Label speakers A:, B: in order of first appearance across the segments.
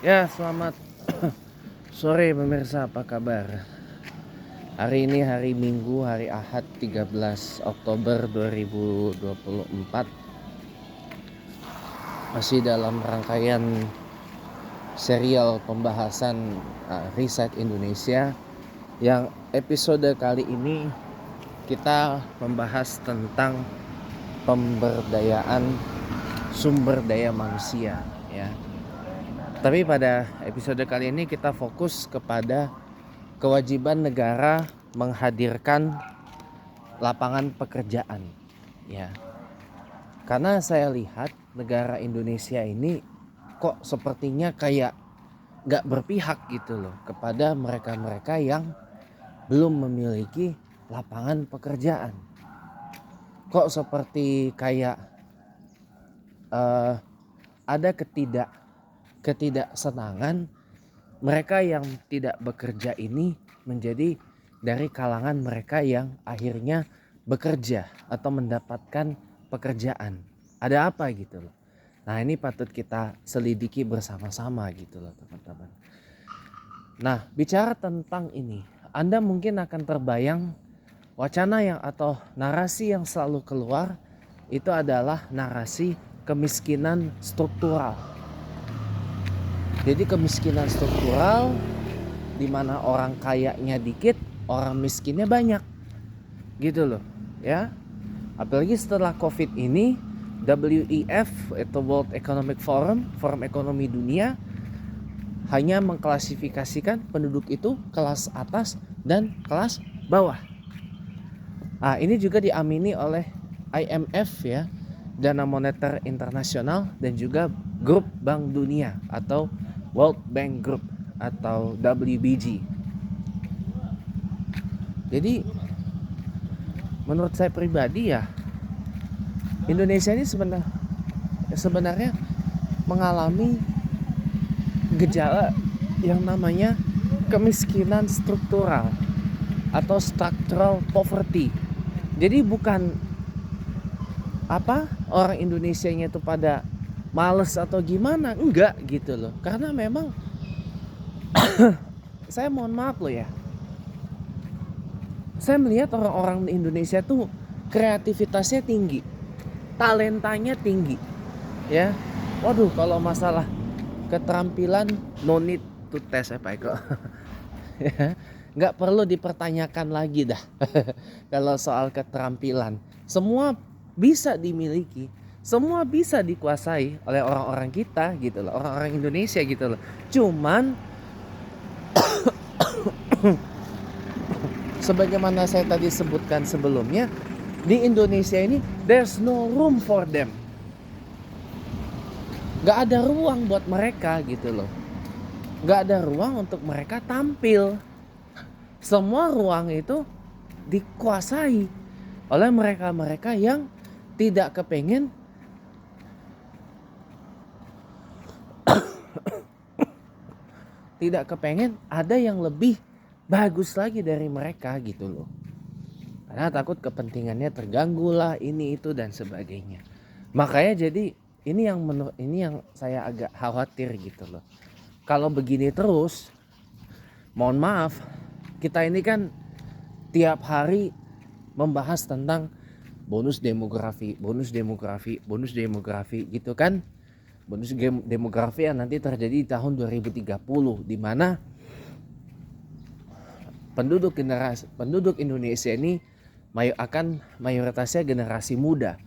A: Ya, selamat sore pemirsa, apa kabar? Hari ini hari Minggu, hari Ahad 13 Oktober 2024. Masih dalam rangkaian serial pembahasan riset Indonesia. Yang episode kali ini kita membahas tentang pemberdayaan sumber daya manusia, ya. Tapi pada episode kali ini kita fokus kepada kewajiban negara menghadirkan lapangan pekerjaan, ya. Karena saya lihat negara Indonesia ini kok sepertinya kayak gak berpihak gitu loh kepada mereka-mereka yang belum memiliki lapangan pekerjaan. Kok seperti kayak ada ketidaksenangan mereka yang tidak bekerja ini menjadi dari kalangan mereka yang akhirnya bekerja atau mendapatkan pekerjaan. Ada apa gitu loh. Nah, ini patut kita selidiki bersama-sama gitu loh, teman-teman. Nah, bicara tentang ini, Anda mungkin akan terbayang wacana yang atau narasi yang selalu keluar itu adalah narasi kemiskinan struktural. Jadi kemiskinan struktural di mana orang kayanya dikit, orang miskinnya banyak. Gitu loh, ya. Apalagi setelah Covid ini, WEF atau World Economic Forum, Forum Ekonomi Dunia hanya mengklasifikasikan penduduk itu kelas atas dan kelas bawah. Nah, ini juga diamini oleh IMF, ya, Dana Moneter Internasional, dan juga Grup Bank Dunia atau World Bank Group atau WBG. Jadi menurut saya pribadi, ya, Indonesia ini sebenarnya mengalami gejala yang namanya kemiskinan struktural atau structural poverty. Jadi bukan orang Indonesianya itu pada males atau gimana, enggak gitu loh. Karena memang saya mohon maaf loh ya, saya melihat orang-orang Indonesia tuh kreativitasnya tinggi, talentanya tinggi, ya. Waduh, kalau masalah keterampilan no need to test kok. Nggak perlu dipertanyakan lagi dah. Kalau soal keterampilan, semua bisa dimiliki, semua bisa dikuasai oleh orang-orang kita gitu loh, orang-orang Indonesia gitu loh. Cuman sebagaimana saya tadi sebutkan sebelumnya, di Indonesia ini there's no room for them. Gak ada ruang buat mereka gitu loh. Gak ada ruang untuk mereka tampil. Semua ruang itu dikuasai oleh mereka-mereka yang tidak kepengen ada yang lebih bagus lagi dari mereka gitu loh. Karena takut kepentingannya terganggu lah, ini itu dan sebagainya. Makanya jadi ini yang saya agak khawatir gitu loh. Kalau begini terus, mohon maaf, kita ini kan tiap hari membahas tentang bonus demografi gitu kan. Bonus demografi yang nanti terjadi di tahun 2030, di mana penduduk Indonesia ini akan mayoritasnya generasi muda.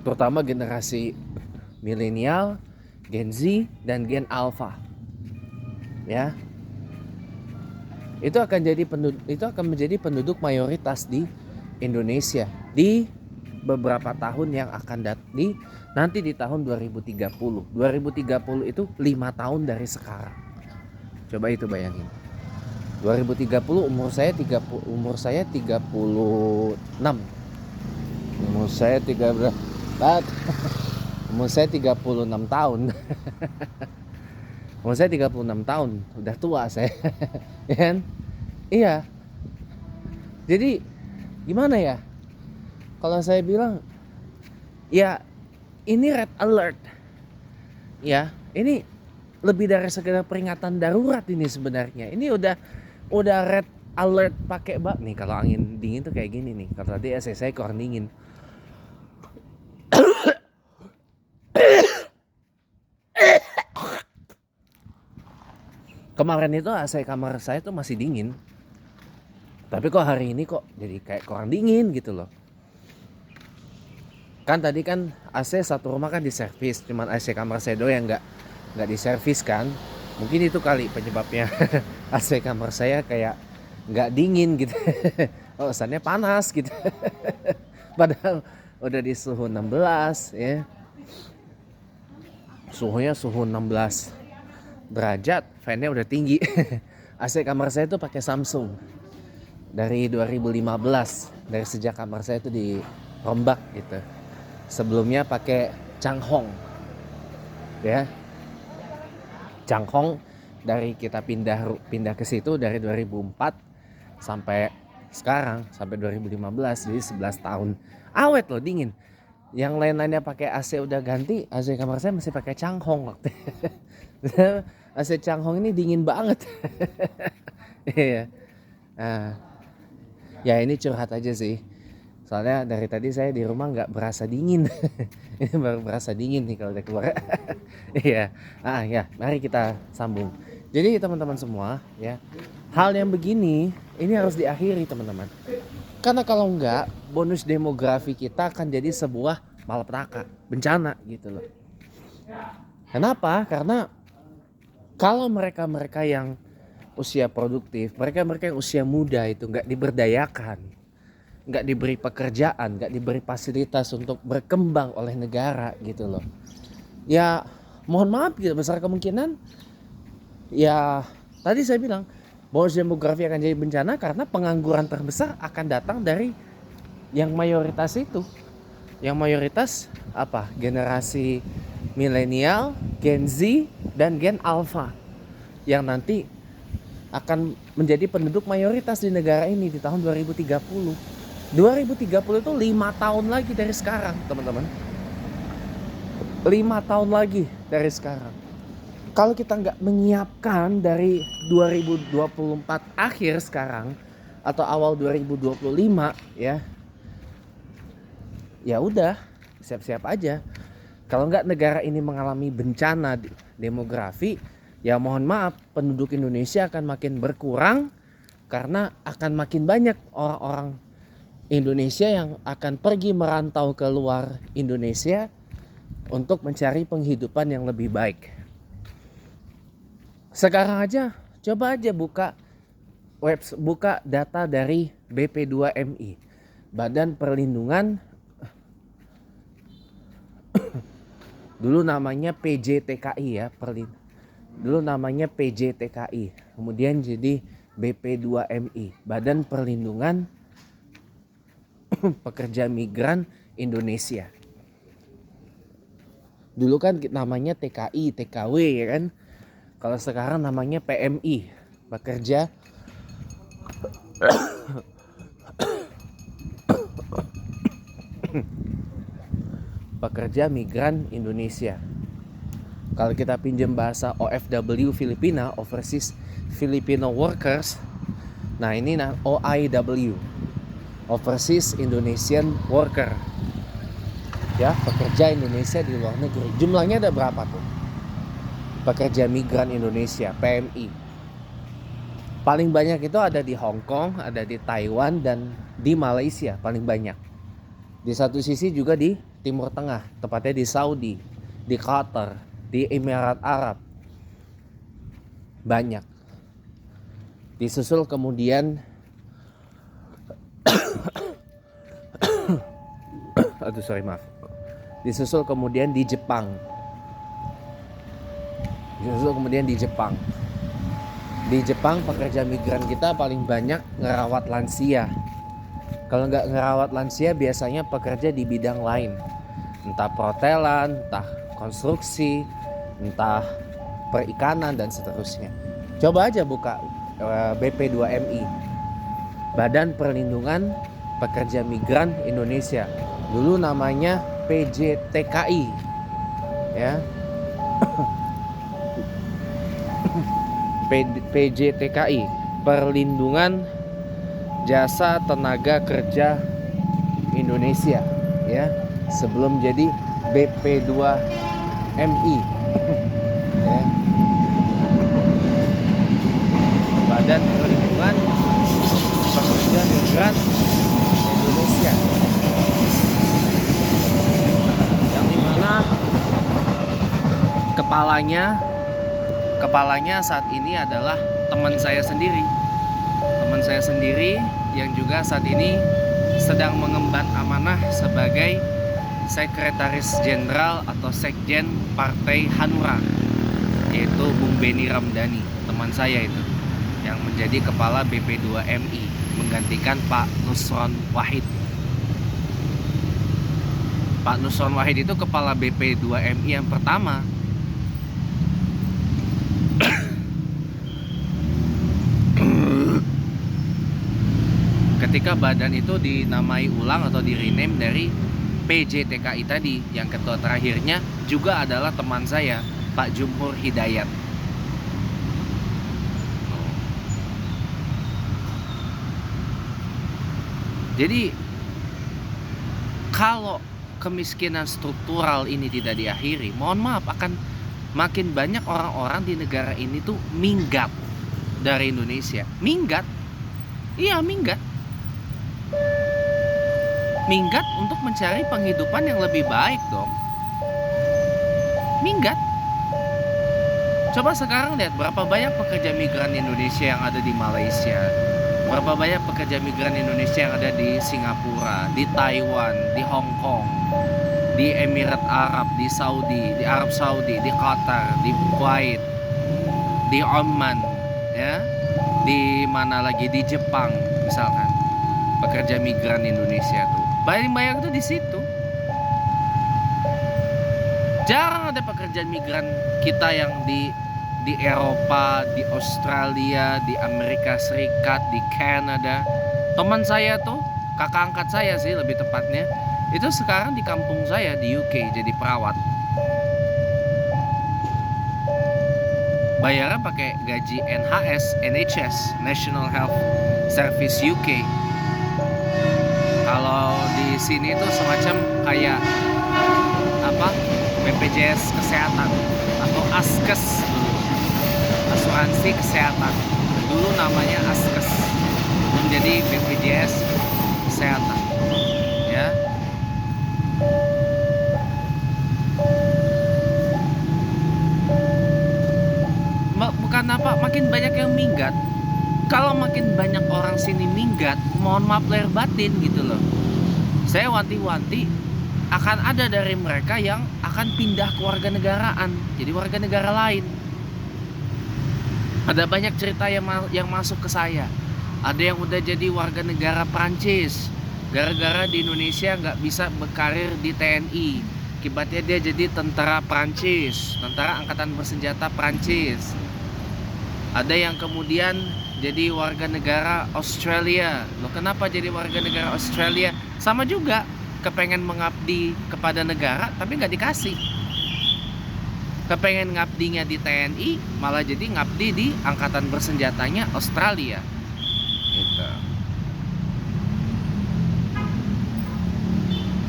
A: Terutama generasi milenial, Gen Z dan Gen Alpha. Ya. Itu akan menjadi penduduk mayoritas di Indonesia di beberapa tahun yang akan nanti di tahun 2030. 2030 itu 5 tahun dari sekarang. Coba itu bayangin. 2030 umur saya 36. Umur saya 36 tahun. Umur saya 36 tahun, udah tua saya. Ya kan? Iya. Jadi gimana ya? kalau saya bilang ya ini red alert. Ya, ini lebih dari sekedar peringatan darurat ini sebenarnya. Ini udah red alert pakai bak nih. Kalau angin dingin tuh kayak gini nih. Kalau tadi AC saya kurang dingin. Kemarin itu AC kamar saya tuh masih dingin. Tapi kok hari ini kok jadi kayak kurang dingin gitu loh. Kan tadi kan AC satu rumah kan diservis, cuman AC kamar saya doang yang nggak diservis kan. Mungkin itu kali penyebabnya AC kamar saya kayak nggak dingin gitu. Oh, kesannya panas gitu. Padahal udah di suhu 16 ya. Suhunya suhu 16 derajat, fan-nya udah tinggi. AC kamar saya tuh pakai Samsung dari 2015, dari sejak kamar saya tuh dirombak gitu. Sebelumnya pakai Changhong ya. Changhong dari kita pindah ke situ dari 2004 sampai sekarang, sampai 2015, jadi 11 tahun. Awet loh, dingin. Yang lain-lainnya pakai AC udah ganti, AC kamar saya masih pakai Changhong waktu. AC Changhong ini dingin banget. Iya. Nah, ya ini curhat aja sih. Soalnya dari tadi saya di rumah nggak berasa dingin. Ini baru berasa dingin nih kalau udah keluar. Iya. Ya, mari kita sambung. Jadi teman-teman semua ya, hal yang begini ini harus diakhiri teman-teman. Karena kalau enggak, bonus demografi kita akan jadi sebuah malapetaka, bencana gitu loh. Kenapa? Karena kalau mereka-mereka yang usia produktif, mereka-mereka yang usia muda itu nggak diberdayakan, nggak diberi pekerjaan, nggak diberi fasilitas untuk berkembang oleh negara gitu loh. Ya mohon maaf gitu, besar kemungkinan ya tadi saya bilang bonus demografi akan jadi bencana karena pengangguran terbesar akan datang dari yang mayoritas itu. Yang mayoritas apa? Generasi milenial, Gen Z, dan Gen Alpha yang nanti akan menjadi penduduk mayoritas di negara ini di tahun 2030. 2030 itu 5 tahun lagi dari sekarang teman-teman. 5 tahun lagi dari sekarang. Kalau kita nggak menyiapkan dari 2024 akhir sekarang atau awal 2025 ya udah siap-siap aja. Kalau nggak negara ini mengalami bencana demografi, ya mohon maaf, penduduk Indonesia akan makin berkurang karena akan makin banyak orang-orang Indonesia yang akan pergi merantau ke luar Indonesia untuk mencari penghidupan yang lebih baik. Sekarang aja coba aja buka data dari BP2MI, Badan Perlindungan dulu namanya PJTKI ya, dulu namanya PJTKI, kemudian jadi BP2MI, Badan Perlindungan Pekerja Migran Indonesia. Dulu kan namanya TKI, TKW ya kan. Kalau sekarang namanya PMI, Pekerja Migran Indonesia. Kalau kita pinjam bahasa OFW Filipina, Overseas Filipino Workers. Nah ini OIW, Overseas Indonesian Worker. Ya, pekerja Indonesia di luar negeri. Jumlahnya ada berapa tuh? Pekerja Migran Indonesia, PMI. Paling banyak itu ada di Hong Kong, ada di Taiwan, dan di Malaysia paling banyak. Di satu sisi juga di Timur Tengah, tepatnya di Saudi, di Qatar, di Emirat Arab. Banyak. Disusul kemudian Disusul kemudian di Jepang. Di Jepang pekerja migran kita paling banyak ngerawat lansia. Kalau nggak ngerawat lansia biasanya pekerja di bidang lain. Entah perhotelan, entah konstruksi, entah perikanan dan seterusnya. Coba aja buka BP2MI, Badan Perlindungan Pekerja Migran Indonesia. Dulu namanya PJTKI, ya. PJTKI, Perlindungan Jasa Tenaga Kerja Indonesia, ya, sebelum jadi BP2MI, ya. Badan Perlindungan Pekerja Migran Indonesia, yang dimana kepalanya saat ini adalah teman saya sendiri yang juga saat ini sedang mengemban amanah sebagai Sekretaris Jenderal atau Sekjen Partai Hanura, yaitu Bung Beni Ramdhani, teman saya itu, yang menjadi kepala BP2MI menggantikan Pak Nusron Wahid. Pak Nusron Wahid itu kepala BP2MI yang pertama. Ketika badan itu dinamai ulang atau di-rename dari PJTKI tadi, yang ketua terakhirnya juga adalah teman saya, Pak Jumhur Hidayat. Jadi kalau kemiskinan struktural ini tidak diakhiri, mohon maaf, akan makin banyak orang-orang di negara ini tuh minggat dari Indonesia. Minggat. Iya, minggat untuk mencari penghidupan yang lebih baik dong. Minggat. Coba sekarang lihat berapa banyak pekerja migran Indonesia yang ada di Malaysia, berapa banyak pekerja migran Indonesia yang ada di Singapura, di Taiwan, di Hong Kong, di Emirat Arab, di Arab Saudi, di Qatar, di Kuwait, di Oman, ya, di mana lagi, di Jepang misalkan. Pekerja migran Indonesia tuh banyak tuh di situ. Jarang ada pekerja migran kita yang di Eropa, di Australia, di Amerika Serikat, di Kanada. Teman saya tuh, kakak angkat saya sih lebih tepatnya, itu sekarang di kampung saya di UK jadi perawat. Bayarnya pakai gaji NHS, National Health Service UK. Kalau di sini tuh semacam kayak apa? BPJS Kesehatan atau Askes dulu. Asuransi Kesehatan. Dulu namanya Askes. Menjadi BPJS Kesehatan. Ya. Bukan apa, makin banyak yang minggat. Kalau makin banyak orang sini minggat, mohon maaf lahir batin gitu loh. Saya wanti-wanti akan ada dari mereka yang akan pindah ke warganegaraan, jadi warga negara lain. Ada banyak cerita yang masuk ke saya. Ada yang udah jadi warga negara Prancis, gara-gara di Indonesia nggak bisa berkarir di TNI. Akibatnya dia jadi tentara Prancis, tentara angkatan bersenjata Prancis. Ada yang kemudian jadi warga negara Australia. Loh, kenapa jadi warga negara Australia? Sama juga, kepengen mengabdi kepada negara tapi nggak dikasih. Kepengen ngabdinya di TNI, malah jadi ngabdi di angkatan bersenjatanya Australia. Gitu.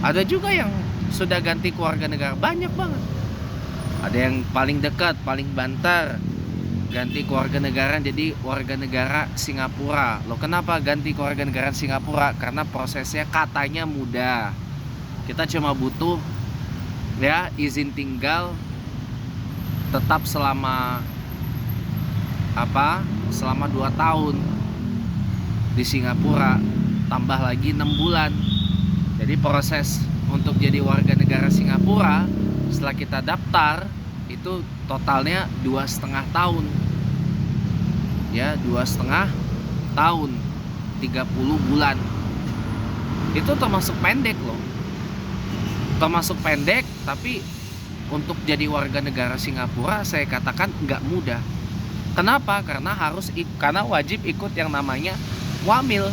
A: Ada juga yang sudah ganti keluarga negara, banyak banget. Ada yang paling dekat, paling banter, ganti keluarga negara jadi warga negara Singapura. Loh, kenapa ganti keluarga negara Singapura? Karena prosesnya katanya mudah. Kita cuma butuh ya izin tinggal tetap selama 2 tahun di Singapura, tambah lagi 6 bulan. Jadi proses untuk jadi warga negara Singapura setelah kita daftar itu totalnya 2,5 tahun. Ya, 2,5 tahun, 30 bulan. Itu termasuk pendek loh. Termasuk pendek, tapi untuk jadi warga negara Singapura saya katakan nggak mudah. Kenapa? Karena wajib ikut yang namanya wamil.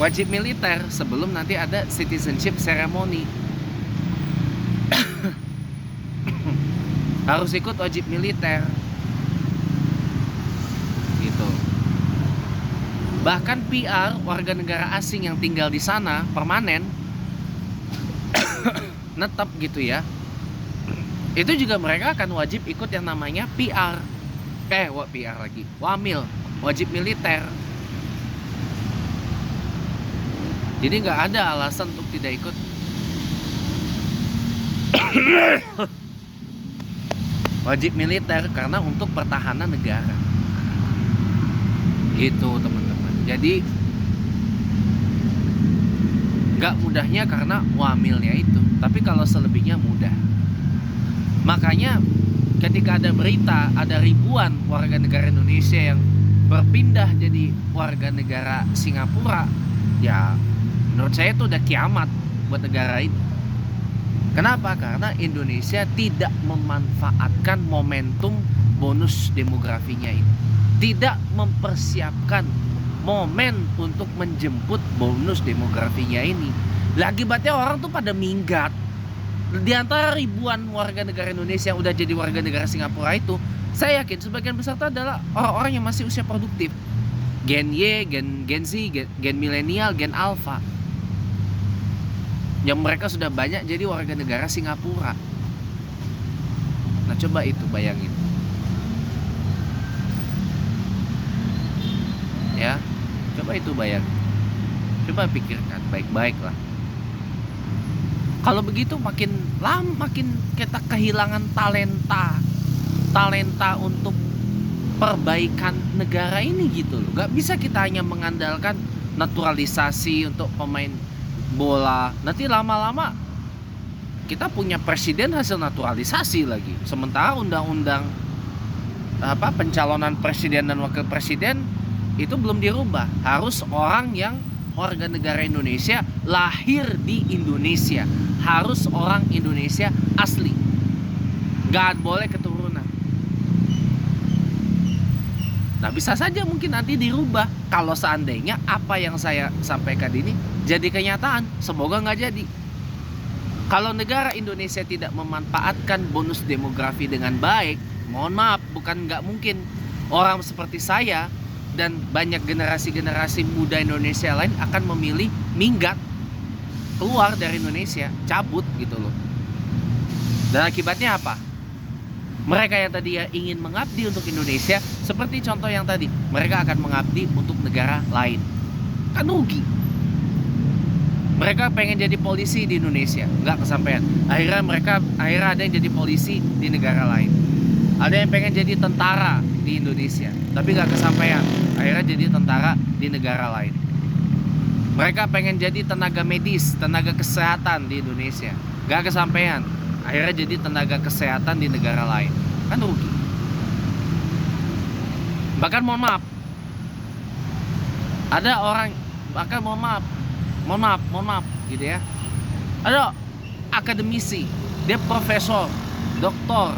A: wajib militer sebelum nanti ada citizenship ceremony. Harus ikut wajib militer gitu. Bahkan PR, warga negara asing yang tinggal di sana permanen netap gitu ya, itu juga mereka akan wajib ikut yang namanya PR lagi, wamil, wajib militer. Jadi nggak ada alasan untuk tidak ikut. Wajib militer karena untuk pertahanan negara gitu teman-teman. Jadi nggak mudahnya karena wamilnya itu, tapi kalau selebihnya mudah. Makanya ketika ada berita ada ribuan warga negara Indonesia yang berpindah jadi warga negara Singapura, ya menurut saya itu udah kiamat buat negara ini. Kenapa? Karena Indonesia tidak memanfaatkan momentum bonus demografinya ini. Tidak mempersiapkan momen untuk menjemput bonus demografinya ini. Akibatnya orang tuh pada minggat. Di antara ribuan warga negara Indonesia yang udah jadi warga negara Singapura itu, saya yakin sebagian besar itu adalah orang-orang yang masih usia produktif. Gen Y, Gen Z, Gen milenial, Gen Alpha. Yang mereka sudah banyak jadi warga negara Singapura. Nah coba itu bayangin ya, coba itu bayangin, coba pikirkan baik-baik lah. Kalau begitu makin lama makin kita kehilangan talenta untuk perbaikan negara ini gitu loh. Gak bisa kita hanya mengandalkan naturalisasi untuk pemain bola. Nanti lama-lama kita punya presiden hasil naturalisasi lagi. Sementara undang-undang pencalonan presiden dan wakil presiden itu belum dirubah. Harus orang yang warga negara Indonesia, lahir di Indonesia, harus orang Indonesia asli. Gak boleh keturunan. Nah bisa saja mungkin nanti dirubah kalau seandainya apa yang saya sampaikan ini jadi kenyataan. Semoga nggak jadi. Kalau negara Indonesia tidak memanfaatkan bonus demografi dengan baik, mohon maaf, bukan nggak mungkin orang seperti saya dan banyak generasi-generasi muda Indonesia lain akan memilih minggat, keluar dari Indonesia, cabut gitu loh. Dan akibatnya apa? Mereka yang tadi ya ingin mengabdi untuk Indonesia, seperti contoh yang tadi, mereka akan mengabdi untuk negara lain. Kan rugi. Mereka pengen jadi polisi di Indonesia, nggak kesampaian. Akhirnya ada yang jadi polisi di negara lain. Ada yang pengen jadi tentara di Indonesia, tapi nggak kesampaian. Akhirnya jadi tentara di negara lain. Mereka pengen jadi tenaga medis, tenaga kesehatan di Indonesia, nggak kesampaian. Akhirnya jadi tenaga kesehatan di negara lain. Kan rugi. Bahkan mohon maaf, ada orang, bahkan mohon maaf gitu ya, ada akademisi, dia profesor, doktor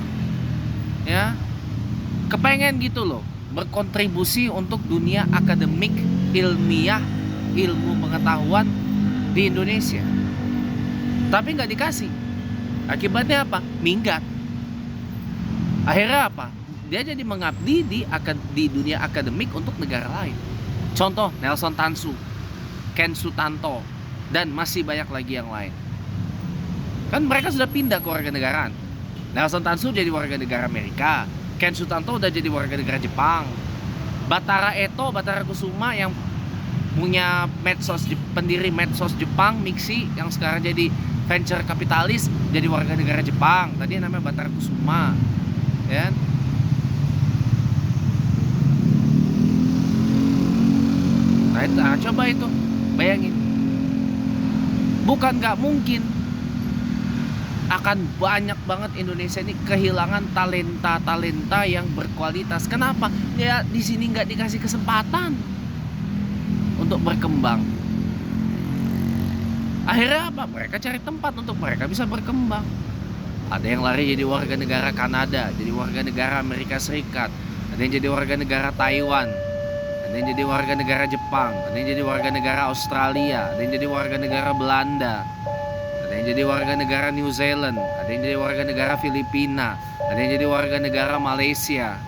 A: ya, kepengen gitu loh berkontribusi untuk dunia akademik, ilmiah, ilmu pengetahuan di Indonesia, tapi nggak dikasih. Akibatnya apa? Minggat. Akhirnya apa? Dia jadi mengabdi di dunia akademik untuk negara lain. Contoh Nelson Tansu, Ken Sutanto, dan masih banyak lagi yang lain. Kan mereka sudah pindah ke warga negaraan. Nelson Tansu jadi warga negara Amerika, Ken Sutanto udah jadi warga negara Jepang. Batara Kusuma yang punya pendiri medsos Jepang, Mixi, yang sekarang jadi venture kapitalis, jadi warga negara Jepang. Tadi namanya Batara Kusuma, ya. Nah, coba itu bayangin, bukan nggak mungkin akan banyak banget Indonesia ini kehilangan talenta yang berkualitas. Kenapa? Ya di sini nggak dikasih kesempatan untuk berkembang. Akhirnya apa? Mereka cari tempat untuk mereka bisa berkembang. Ada yang lari jadi warga negara Kanada, jadi warga negara Amerika Serikat, ada yang jadi warga negara Taiwan, ada ada yang jadi warga negara Jepang, ada yang jadi warga negara Australia, ada yang jadi warga negara Belanda, ada yang jadi warga negara New Zealand, ada yang jadi warga negara Filipina, ada yang jadi warga negara Malaysia,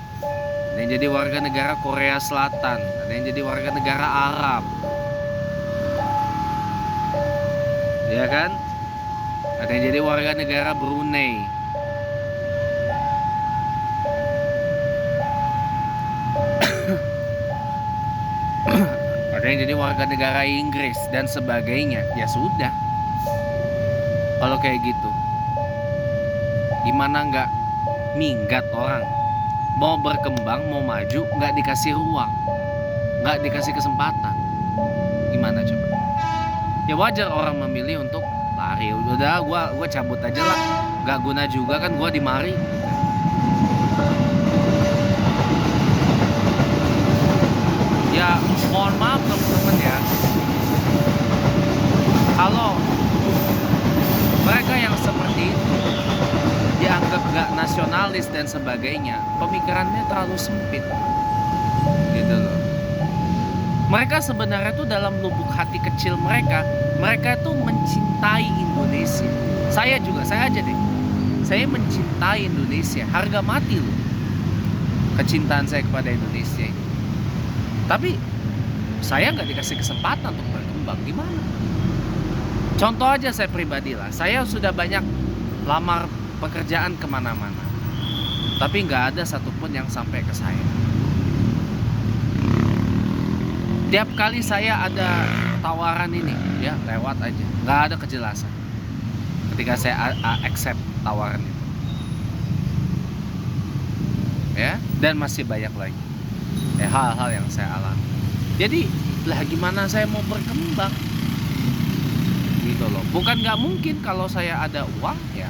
A: ada yang jadi warga negara Korea Selatan, ada yang jadi warga negara Arab, ya kan? Ada yang jadi warga negara Brunei. Ada yang jadi warga negara Inggris dan sebagainya. Ya sudah, kalau kayak gitu gimana nggak minggat orang? Mau berkembang, mau maju, nggak dikasih ruang, nggak dikasih kesempatan, gimana coba? Ya wajar orang memilih untuk lari. Udah, gua cabut aja lah, nggak guna juga kan gua di mari. Ya mohon maaf teman-teman ya, kalau mereka yang seperti itu dianggap gak nasionalis dan sebagainya, pemikirannya terlalu sempit gitu loh. Mereka sebenarnya tuh dalam lubuk hati kecil mereka tuh mencintai Indonesia. Saya aja deh, saya mencintai Indonesia, harga mati loh kecintaan saya kepada Indonesia ini. Tapi saya nggak dikasih kesempatan untuk berkembang, gimana? Contoh aja saya pribadi lah, saya sudah banyak lamar pekerjaan kemana-mana, tapi nggak ada satupun yang sampai ke saya. Tiap kali saya ada tawaran ini, ya lewat aja, nggak ada kejelasan. Ketika saya accept tawaran itu, ya, dan masih banyak lagi hal-hal yang saya alami. Jadi lah gimana saya mau berkembang gitu loh. Bukan nggak mungkin, kalau saya ada uang ya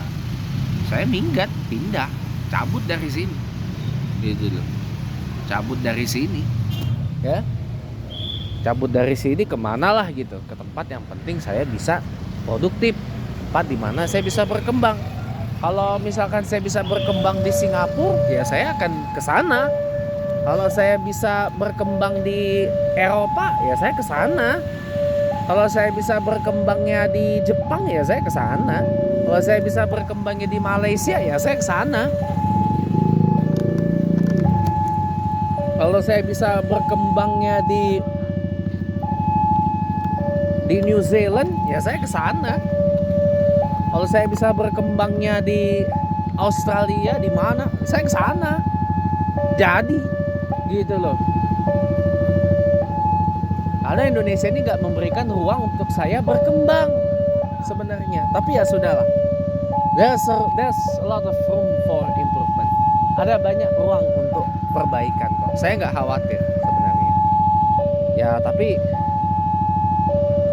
A: saya minggat, pindah, cabut dari sini gitu loh. Cabut dari sini, ya, cabut dari sini kemana lah gitu, ke tempat yang penting saya bisa produktif, tempat dimana saya bisa berkembang. Kalau misalkan saya bisa berkembang di Singapura, ya saya akan ke sana. Kalau saya bisa berkembang di Eropa, ya saya ke sana. Kalau saya bisa berkembangnya di Jepang, ya saya ke sana. Kalau saya bisa berkembangnya di Malaysia, ya saya ke sana. Kalau saya bisa berkembangnya di New Zealand, ya saya ke sana. Kalau saya bisa berkembangnya di Australia, di mana, saya ke sana. Jadi gitu loh. Karena Indonesia ini gak memberikan ruang untuk saya berkembang sebenarnya. Tapi ya sudahlah, there's a lot of room for improvement. Ada banyak ruang untuk perbaikan kok. Saya gak khawatir sebenarnya. Ya tapi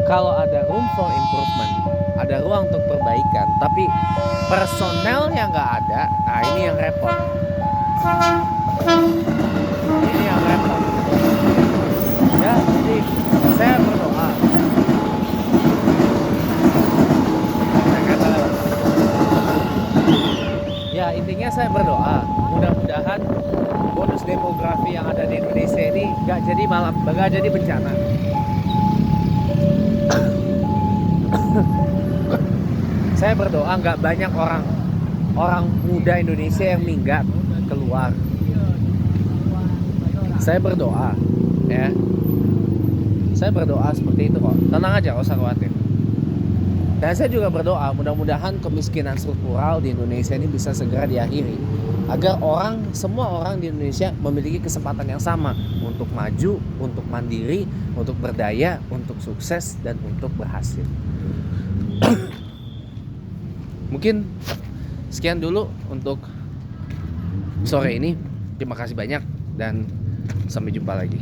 A: kalau ada room for improvement, ada ruang untuk perbaikan, tapi personelnya gak ada, nah ini yang repot. Ini yang repot. Ya, jadi saya berdoa. Ya, intinya saya berdoa, mudah-mudahan bonus demografi yang ada di Indonesia ini gak jadi bencana. Saya berdoa gak banyak orang muda Indonesia yang minggat keluar. Saya berdoa, ya. Saya berdoa seperti itu kok. Tenang aja, gak usah khawatir. Dan saya juga berdoa mudah-mudahan kemiskinan struktural di Indonesia ini bisa segera diakhiri, agar semua orang di Indonesia memiliki kesempatan yang sama untuk maju, untuk mandiri, untuk berdaya, untuk sukses, dan untuk berhasil. Mungkin sekian dulu untuk sore ini. Terima kasih banyak dan sampai jumpa lagi.